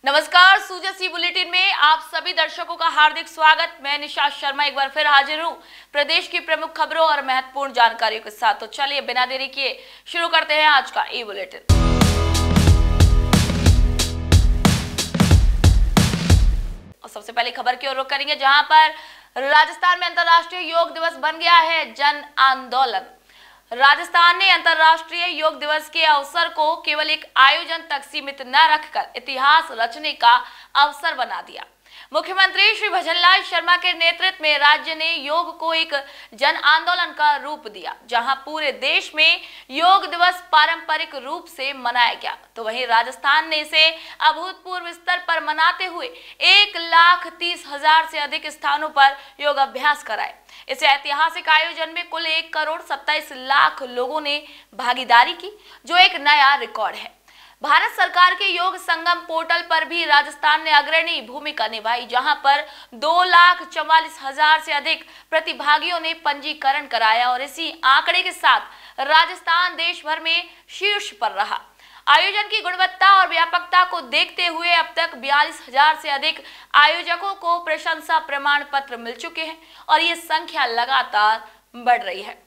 नमस्कार, सुजसी बुलेटिन में आप सभी दर्शकों का हार्दिक स्वागत। मैं निशा शर्मा एक बार फिर हाजिर हूं प्रदेश की प्रमुख खबरों और महत्वपूर्ण जानकारियों के साथ। तो चलिए बिना देरी किए शुरू करते हैं आज का ई बुलेटिन। और सबसे पहले खबर की ओर रुख करेंगे, जहां पर राजस्थान में अंतर्राष्ट्रीय योग दिवस बन गया है जन आंदोलन। राजस्थान ने अंतर्राष्ट्रीय योग दिवस के अवसर को केवल एक आयोजन तक सीमित न रखकर इतिहास रचने का अवसर बना दिया। मुख्यमंत्री श्री भजनलाल शर्मा के नेतृत्व में राज्य ने योग को एक जन आंदोलन का रूप दिया, जहां पूरे देश में योग दिवस पारंपरिक रूप से मनाया गया, तो वहीं राजस्थान ने इसे अभूतपूर्व स्तर पर मनाते हुए 1,30,000 से अधिक स्थानों पर योग अभ्यास कराए। इस ऐतिहासिक आयोजन में कुल 1,27,00,000 लोगों ने भागीदारी की, जो एक नया रिकॉर्ड है। भारत सरकार के योग संगम पोर्टल पर भी राजस्थान ने अग्रणी भूमिका निभाई, जहां पर 2,44,000 से अधिक प्रतिभागियों ने पंजीकरण कराया और इसी आंकड़े के साथ राजस्थान देश भर में शीर्ष पर रहा। आयोजन की गुणवत्ता और व्यापकता को देखते हुए अब तक 42,000 से अधिक आयोजकों को प्रशंसा प्रमाण पत्र मिल चुके हैं और ये संख्या लगातार बढ़ रही है।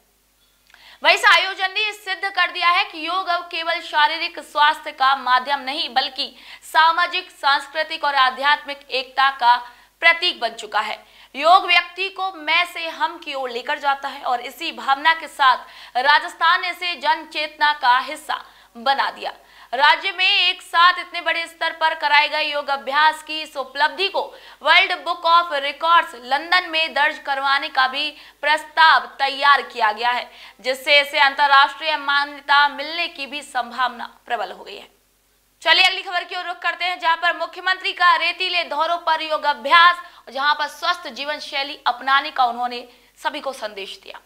वहीं इस आयोजन ने सिद्ध कर दिया है कि योग अब केवल शारीरिक स्वास्थ्य का माध्यम नहीं, बल्कि सामाजिक, सांस्कृतिक और आध्यात्मिक एकता का प्रतीक बन चुका है। योग व्यक्ति को मैं से हम की ओर लेकर जाता है और इसी भावना के साथ राजस्थान ने इसे जन चेतना का हिस्सा बना दिया। राज्य में एक साथ इतने बड़े स्तर पर कराए गए योग अभ्यास की इस उपलब्धि को world book of records London में दर्ज करवाने का भी प्रस्ताव तैयार किया गया है, जिससे इसे अंतर्राष्ट्रीय मान्यता मिलने की भी संभावना प्रबल हो गई है। चलिए अगली खबर की ओर रुख करते हैं, जहां पर मुख्यमंत्री का रेतीले दौरों पर योग अभ्यास, जहां पर स्वस्थ जीवन शैली अपनाने का उन्होंने सभी को संदेश दिया।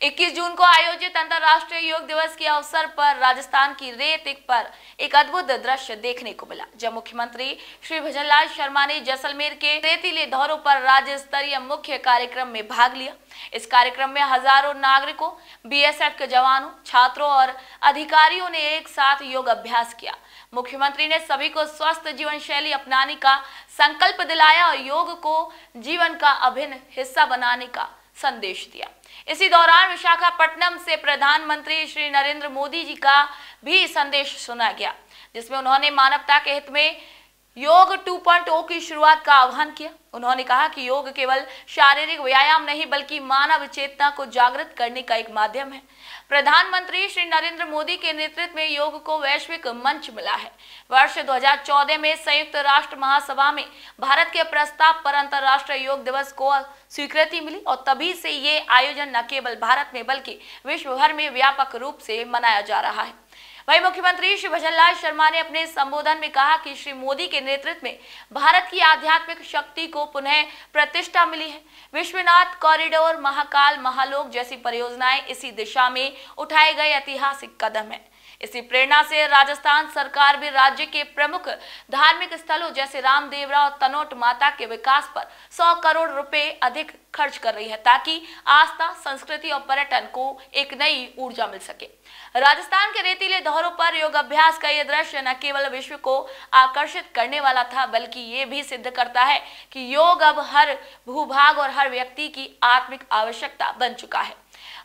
21 जून को आयोजित अंतर्राष्ट्रीय योग दिवस के अवसर पर राजस्थान की रेत पर एक अद्भुत दृश्य देखने को मिला, जब मुख्यमंत्री श्री भजनलाल शर्मा ने जैसलमेर के रेतीले दौरों पर राज्य स्तरीय मुख्य कार्यक्रम में भाग लिया। इस कार्यक्रम में हजारों नागरिकों, बीएसएफ के जवानों, छात्रों और अधिकारियों ने एक साथ योग अभ्यास किया। मुख्यमंत्री ने सभी को स्वस्थ जीवन शैली अपनाने का संकल्प दिलाया और योग को जीवन का अभिन्न हिस्सा बनाने का संदेश दिया। इसी दौरान विशाखापट्टनम से प्रधानमंत्री श्री नरेंद्र मोदी जी का भी संदेश सुना गया, जिसमें उन्होंने मानवता के हित में योग 2.0 की शुरुआत का आह्वान किया। उन्होंने कहा कि योग केवल शारीरिक व्यायाम नहीं, बल्कि मानव चेतना को जागृत करने का एक माध्यम है। प्रधानमंत्री श्री नरेंद्र मोदी के नेतृत्व में योग को वैश्विक मंच मिला है। वर्ष 2014 में संयुक्त राष्ट्र महासभा में भारत के प्रस्ताव पर अंतर्राष्ट्रीय योग दिवस को स्वीकृति मिली और तभी से ये आयोजन न केवल भारत में बल्कि विश्व भर में व्यापक रूप से मनाया जा रहा है। वहीं मुख्यमंत्री श्री भजनलाल शर्मा ने अपने संबोधन में कहा कि श्री मोदी के नेतृत्व में भारत की आध्यात्मिक शक्ति को पुनः प्रतिष्ठा मिली है। विश्वनाथ कॉरिडोर, महाकाल, महालोक जैसी परियोजनाएं इसी दिशा में उठाए गए ऐतिहासिक कदम है। इसी प्रेरणा से राजस्थान सरकार भी राज्य के प्रमुख धार्मिक स्थलों जैसे रामदेवरा और तनोट माता के विकास पर 100 करोड़ रुपए अधिक खर्च कर रही है, ताकि आस्था, संस्कृति और पर्यटन को एक नई ऊर्जा मिल सके। राजस्थान के रेतीले दौरों पर योग अभ्यास का यह दृश्य न केवल विश्व को आकर्षित करने वाला था, बल्कि ये भी सिद्ध करता है कि योग अब हर भूभाग और हर व्यक्ति की आत्मिक आवश्यकता बन चुका है।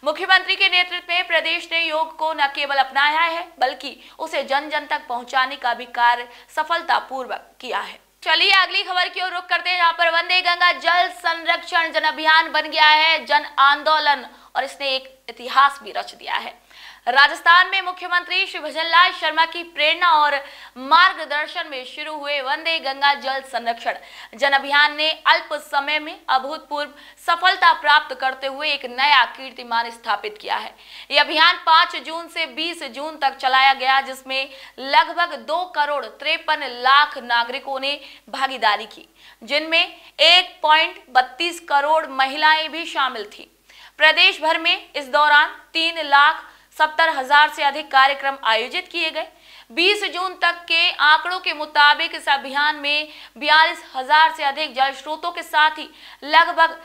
मुख्यमंत्री के नेतृत्व में प्रदेश ने योग को न केवल अपनाया है, बल्कि उसे जन जन तक पहुंचाने का भी कार्य सफलतापूर्वक किया है। चलिए अगली खबर की ओर रुख करते हैं, जहां पर वंदे गंगा जल संरक्षण जन अभियान बन गया है जन आंदोलन और इसने एक इतिहास भी रच दिया है। राजस्थान में मुख्यमंत्री श्री भजनलाल शर्मा की प्रेरणा और मार्गदर्शन में शुरू हुए वंदे गंगा जल संरक्षण जन अभियान ने अल्प समय में अभूतपूर्व सफलता प्राप्त करते हुए एक नया कीर्तिमान स्थापित किया है। यह अभियान 5 जून से 20 जून तक चलाया गया, जिसमें लगभग 2,53,00,000 नागरिकों ने भागीदारी की, जिनमें 1.32 करोड़ महिलाएं भी शामिल थी। प्रदेश भर में इस दौरान 3,70,000 से अधिक कार्यक्रम आयोजित किए गए। 20 जून तक के आंकड़ों के मुताबिक इस अभियान में 42,000 से अधिक जल स्रोतों के साथ ही लगभग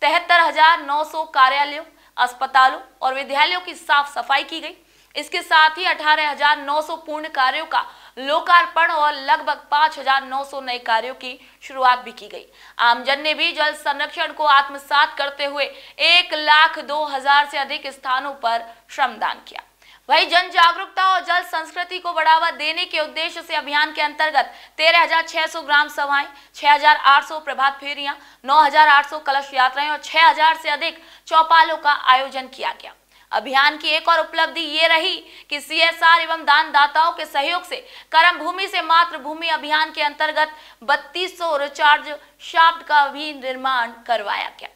73,900 कार्यालयों, अस्पतालों और विद्यालयों की साफ सफाई की गई। इसके साथ ही 18,900 पूर्ण कार्यों का लोकार्पण और लगभग 5,900 नए कार्यों की शुरुआत भी की गई। आमजन ने भी जल संरक्षण को आत्मसात करते हुए 1,02,000 से अधिक स्थानों पर श्रमदान किया। वही जन जागरूकता और जल संस्कृति को बढ़ावा देने के उद्देश्य से अभियान के अंतर्गत 13,600 ग्राम सभाएं, 6,800 प्रभात फेरियां, 9,800 कलश यात्राएं और 6,000 से अधिक चौपालों का आयोजन किया गया। अभियान की एक और उपलब्धि ये रही कि CSR एवं दानदाताओं के सहयोग से कर्म भूमि से मातृभूमि अभियान के अंतर्गत 3200 रिचार्ज शाफ्ट का भी निर्माण करवाया गया।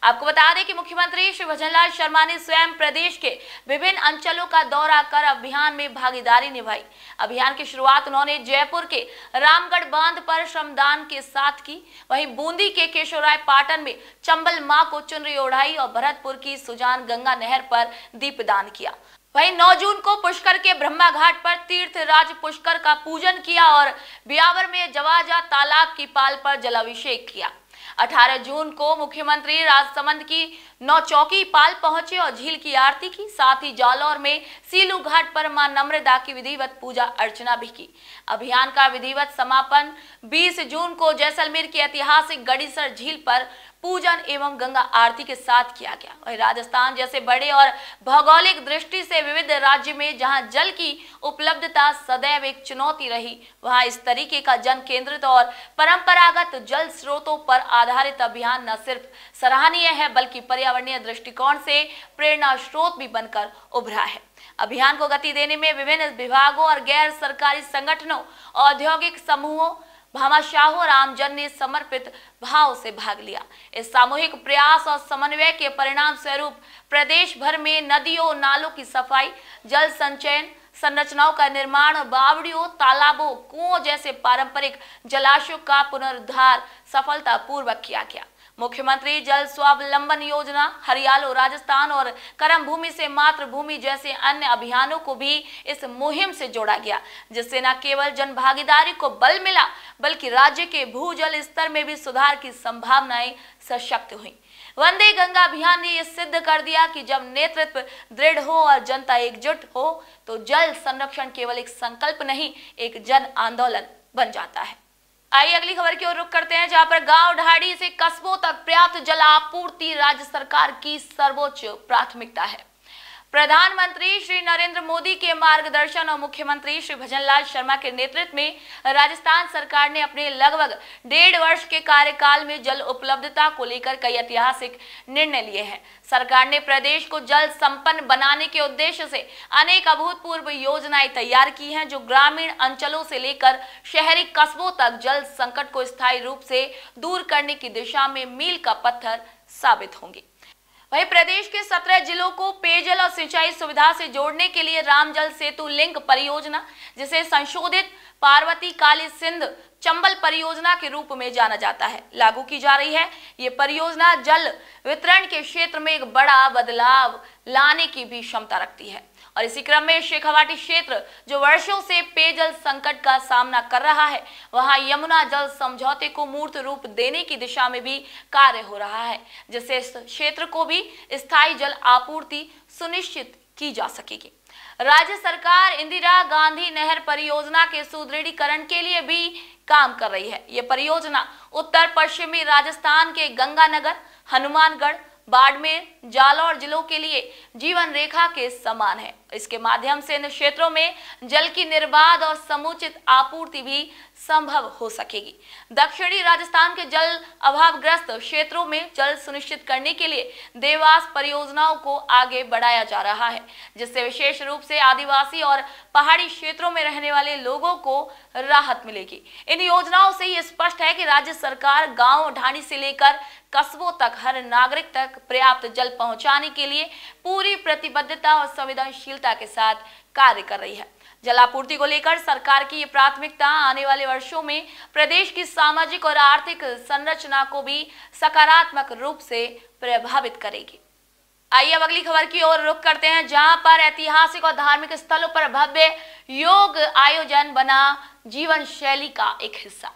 आपको बता दें कि मुख्यमंत्री श्री भजनलाल शर्मा ने स्वयं प्रदेश के विभिन्न अंचलों का दौरा कर अभियान में भागीदारी निभाई। अभियान की शुरुआत उन्होंने जयपुर के रामगढ़ बांध पर श्रमदान के साथ की। वहीं बूंदी के केशवराय पाटन में चंबल मां को चुनरी ओढ़ाई और भरतपुर की सुजान गंगा नहर पर दीपदान किया। वहीं 9 जून को पुष्कर के ब्रह्मा घाट पर तीर्थराज पुष्कर का पूजन किया और ब्यावर में जवाजा तालाब की पाल पर जलाभिषेक किया। 18 जून को मुख्यमंत्री राजसमंद की 9 चौकी पाल पहुंचे और झील की आरती की। साथ ही जालौर में सीलू घाट पर मां नम्रता की विधिवत पूजा अर्चना भी की। अभियान का विधिवत समापन 20 जून को जैसलमेर की ऐतिहासिक गड़ीसर झील पर पूजन एवं गंगा आरती के साथ किया गया। वही राजस्थान जैसे बड़े और भौगोलिक दृष्टि से विविध राज्य में जहां जल की उपलब्धता सदैव एक चुनौती रही, वहां इस तरीके का जन केंद्रित और परंपरागत जल स्रोतों पर आधारित अभियान न सिर्फ सराहनीय है बल्कि पर्यावरणीय दृष्टिकोण से प्रेरणा स्रोत भी बनकर उभरा है। अभियान को गति देने में विभिन्न विभागों और गैर सरकारी संगठनों, औद्योगिक समूहों, भामाशाहों और आमजन ने समर्पित भाव से भाग लिया। इस सामूहिक प्रयास और समन्वय के परिणाम स्वरूप प्रदेश भर में नदियों, नालों की सफाई, जल संचयन संरचनाओं का निर्माण और बावड़ियों, तालाबों, कुओं जैसे पारंपरिक जलाशयों का पुनरुद्धार सफलतापूर्वक किया गया। मुख्यमंत्री जल स्वावलंबन योजना, हरियालो राजस्थान और कर्म भूमि से मातृभूमि जैसे अन्य अभियानों को भी इस मुहिम से जोड़ा गया, जिससे न केवल जन भागीदारी को बल मिला बल्कि राज्य के भूजल स्तर में भी सुधार की संभावनाएं सशक्त हुई। वंदे गंगा अभियान ने यह सिद्ध कर दिया कि जब नेतृत्व दृढ़ हो और जनता एकजुट हो तो जल संरक्षण केवल एक संकल्प नहीं, एक जन आंदोलन बन जाता है। आइए अगली खबर की ओर रुख करते हैं, जहां पर गांव ढाड़ी से कस्बों तक पर्याप्त जल आपूर्ति राज्य सरकार की सर्वोच्च प्राथमिकता है। प्रधानमंत्री श्री नरेंद्र मोदी के मार्गदर्शन और मुख्यमंत्री श्री भजनलाल शर्मा के नेतृत्व में राजस्थान सरकार ने अपने लगभग 1.5 वर्ष के कार्यकाल में जल उपलब्धता को लेकर कई ऐतिहासिक निर्णय लिए हैं। सरकार ने प्रदेश को जल संपन्न बनाने के उद्देश्य से अनेक अभूतपूर्व योजनाएं तैयार की हैं, जो ग्रामीण अंचलों से लेकर शहरी कस्बों तक जल संकट को स्थायी रूप से दूर करने की दिशा में मील का पत्थर साबित होंगी। वहीं प्रदेश के 17 जिलों को पेयजल और सिंचाई सुविधा से जोड़ने के लिए राम जल सेतु लिंक परियोजना, जिसे संशोधित पार्वती काली सिंध चंबल परियोजना के रूप में जाना जाता है, लागू की जा रही है। ये परियोजना जल वितरण के क्षेत्र में एक बड़ा बदलाव लाने की भी क्षमता रखती है और इसी क्रम में शेखावाटी क्षेत्र जो वर्षों से पेयजल संकट का सामना कर रहा है, वहां यमुना जल समझौते को मूर्त रूप देने की दिशा में भी कार्य हो रहा है, जिससे इस क्षेत्र को भी स्थायी जल आपूर्ति सुनिश्चित की जा सकेगी। राज्य सरकार इंदिरा गांधी नहर परियोजना के सुदृढ़ीकरण के लिए भी काम कर रही है। ये परियोजना उत्तर पश्चिमी राजस्थान के गंगानगर, हनुमानगढ़, बाड़मेर, जालौर जिलों के लिए जीवन रेखा के समान है। इसके माध्यम से इन क्षेत्रों में जल की निर्बाध और समुचित आपूर्ति भी संभव हो सकेगी। दक्षिणी राजस्थान के जल अभावग्रस्त क्षेत्रों में जल सुनिश्चित करने के लिए देवास परियोजनाओं को आगे बढ़ाया जा रहा है, जिससे विशेष रूप से आदिवासी और पहाड़ी क्षेत्रों में रहने वाले लोगों को राहत मिलेगी। इन योजनाओं से ये स्पष्ट है कि राज्य सरकार गांव ढाणी से लेकर कस्बों तक हर नागरिक तक पर्याप्त जल पहुंचाने के लिए पूरी प्रतिबद्धता और संवेदनशीलता के साथ कार्य कर रही है। जलापूर्ति को लेकर सरकार की ये प्राथमिकता आने वाले वर्षों में प्रदेश की सामाजिक और आर्थिक संरचना को भी सकारात्मक रूप से प्रभावित करेगी। आइए अब अगली खबर की ओर रुख करते हैं, जहां पर ऐतिहासिक और धार्मिक स्थलों पर भव्य योग आयोजन बना जीवन शैली का एक हिस्सा।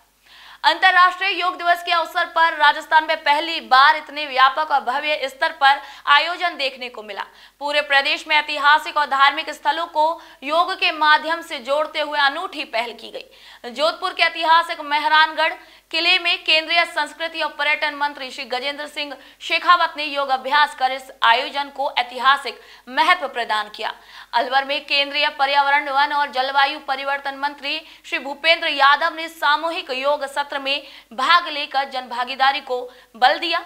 अंतर्राष्ट्रीय योग दिवस के अवसर पर राजस्थान में पहली बार इतने व्यापक और भव्य स्तर पर आयोजन देखने को मिला। पूरे प्रदेश में ऐतिहासिक और धार्मिक स्थलों को योग के माध्यम से जोड़ते हुए अनूठी पहल की गई। जोधपुर के ऐतिहासिक मेहरानगढ़ किले में केंद्रीय संस्कृति और पर्यटन मंत्री श्री गजेंद्र सिंह शेखावत ने योग अभ्यास कर इस आयोजन को ऐतिहासिक महत्व प्रदान किया। अलवर में केंद्रीय पर्यावरण, वन और जलवायु परिवर्तन मंत्री श्री भूपेंद्र यादव ने सामूहिक योग सत्र में भाग लेकर जन भागीदारी को बल दिया।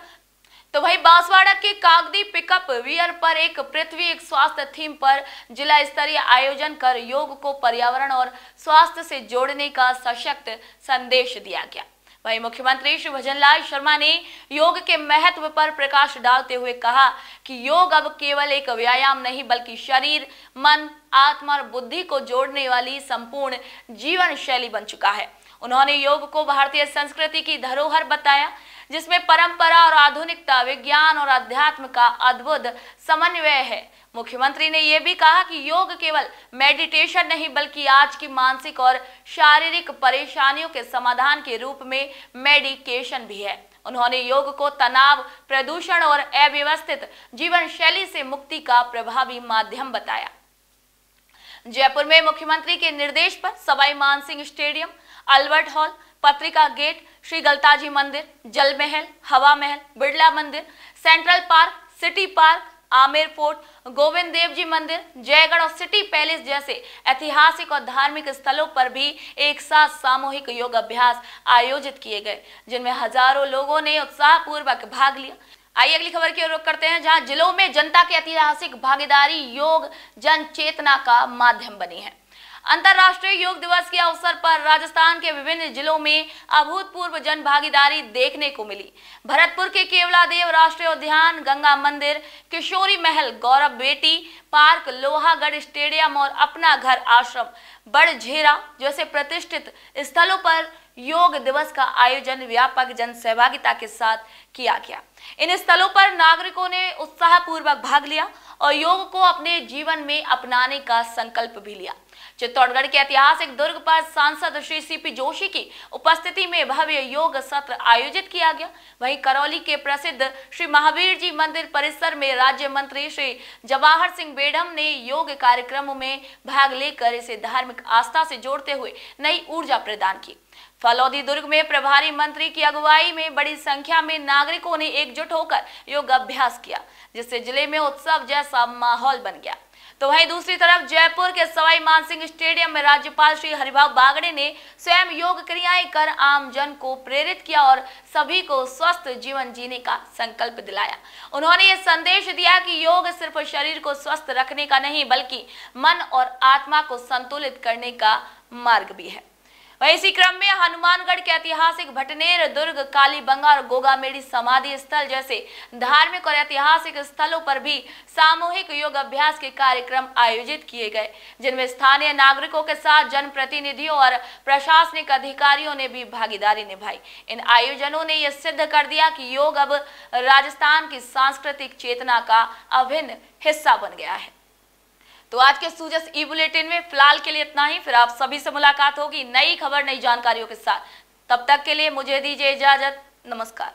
तो वही बांसवाड़ा के कागदी पिकअप वियर पर एक पृथ्वी एक स्वास्थ्य थीम पर जिला स्तरीय आयोजन कर योग को पर्यावरण और स्वास्थ्य से जोड़ने का सशक्त संदेश दिया गया। वहीं मुख्यमंत्री श्री भजनलाल शर्मा ने योग के महत्व पर प्रकाश डालते हुए कहा कि योग अब केवल एक व्यायाम नहीं बल्कि शरीर, मन, आत्मा और बुद्धि को जोड़ने वाली संपूर्ण जीवन शैली बन चुका है। उन्होंने योग को भारतीय संस्कृति की धरोहर बताया, जिसमें परंपरा और आधुनिकता, विज्ञान और अध्यात्म का अद्भुत समन्वय है। मुख्यमंत्री ने यह भी कहा कि योग केवल मेडिटेशन नहीं बल्कि आज की मानसिक और शारीरिक परेशानियों के समाधान के रूप में मेडिकेशन भी है। उन्होंने योग को तनाव, प्रदूषण और अव्यवस्थित जीवन शैली से मुक्ति का प्रभावी माध्यम बताया। जयपुर में मुख्यमंत्री के निर्देश पर Sawai Mansingh stadium, Albert hall, Patrika gate, Shri Galtaji मंदिर, जल महल, हवा महल, बिरला मंदिर, central park, city park, Amer fort, Govind Dev ji मंदिर, जयगढ़ और सिटी पैलेस जैसे ऐतिहासिक और धार्मिक स्थलों पर भी एक साथ सामूहिक योग अभ्यास आयोजित किए गए, जिनमें हजारों लोगों ने उत्साहपूर्वक भाग लिया। आइए अगली खबर की ओर रुख करते हैं, जहां जिलों में जनता की ऐतिहासिक भागीदारी योग जन चेतना का माध्यम बनी है। अंतर्राष्ट्रीय योग दिवस के अवसर पर राजस्थान के विभिन्न जिलों में अभूतपूर्व जन भागीदारी देखने को मिली। भरतपुर के केवलादेव राष्ट्रीय उद्यान, गंगा मंदिर, किशोरी महल, गौरव बेटी पार्क, लोहागढ़ स्टेडियम और अपना घर आश्रम, बड़झेरा जैसे प्रतिष्ठित स्थलों पर योग दिवस का आयोजन व्यापक जन सहभागिता के साथ किया गया। इन स्थलों पर नागरिकों ने उत्साहपूर्वक भाग लिया और योग को अपने जीवन में अपनाने का संकल्प भी लिया। चित्तौड़गढ़ के ऐतिहासिक दुर्ग पर सांसद श्री सीपी जोशी की उपस्थिति में भव्य योग सत्र आयोजित किया गया। वहीं करौली के प्रसिद्ध श्री महावीर जी मंदिर परिसर में राज्य मंत्री श्री जवाहर सिंह बेढ़म ने योग कार्यक्रमों में भाग लेकर इसे धार्मिक आस्था से जोड़ते हुए नई ऊर्जा प्रदान की। फलौदी दुर्ग में प्रभारी मंत्री की अगुवाई में बड़ी संख्या में नागरिकों ने एकजुट होकर योग अभ्यास किया, जिससे जिले में उत्सव जैसा माहौल बन गया। तो वहीं दूसरी तरफ जयपुर के सवाई मानसिंह स्टेडियम में राज्यपाल श्री हरिभाऊ बागड़े ने स्वयं योग क्रियाएं कर आम जन को प्रेरित किया और सभी को स्वस्थ जीवन जीने का संकल्प दिलाया। उन्होंने ये संदेश दिया कि योग सिर्फ शरीर को स्वस्थ रखने का नहीं बल्कि मन और आत्मा को संतुलित करने का मार्ग भी है। वहीं इसी क्रम में हनुमानगढ़ के ऐतिहासिक भटनेर, दुर्ग, कालीबंगा और गोगामेड़ी समाधि स्थल जैसे धार्मिक और ऐतिहासिक स्थलों पर भी सामूहिक योग अभ्यास के कार्यक्रम आयोजित किए गए, जिनमें स्थानीय नागरिकों के साथ जनप्रतिनिधियों और प्रशासनिक अधिकारियों ने भी भागीदारी निभाई। इन आयोजनों ने यह सिद्ध कर दिया कि योग अब राजस्थान की सांस्कृतिक चेतना का अभिन्न हिस्सा बन गया है। तो आज के सूजस ई बुलेटिन में फिलहाल के लिए इतना ही। फिर आप सभी से मुलाकात होगी नई खबर, नई जानकारियों के साथ। तब तक के लिए मुझे दीजिए इजाजत। नमस्कार।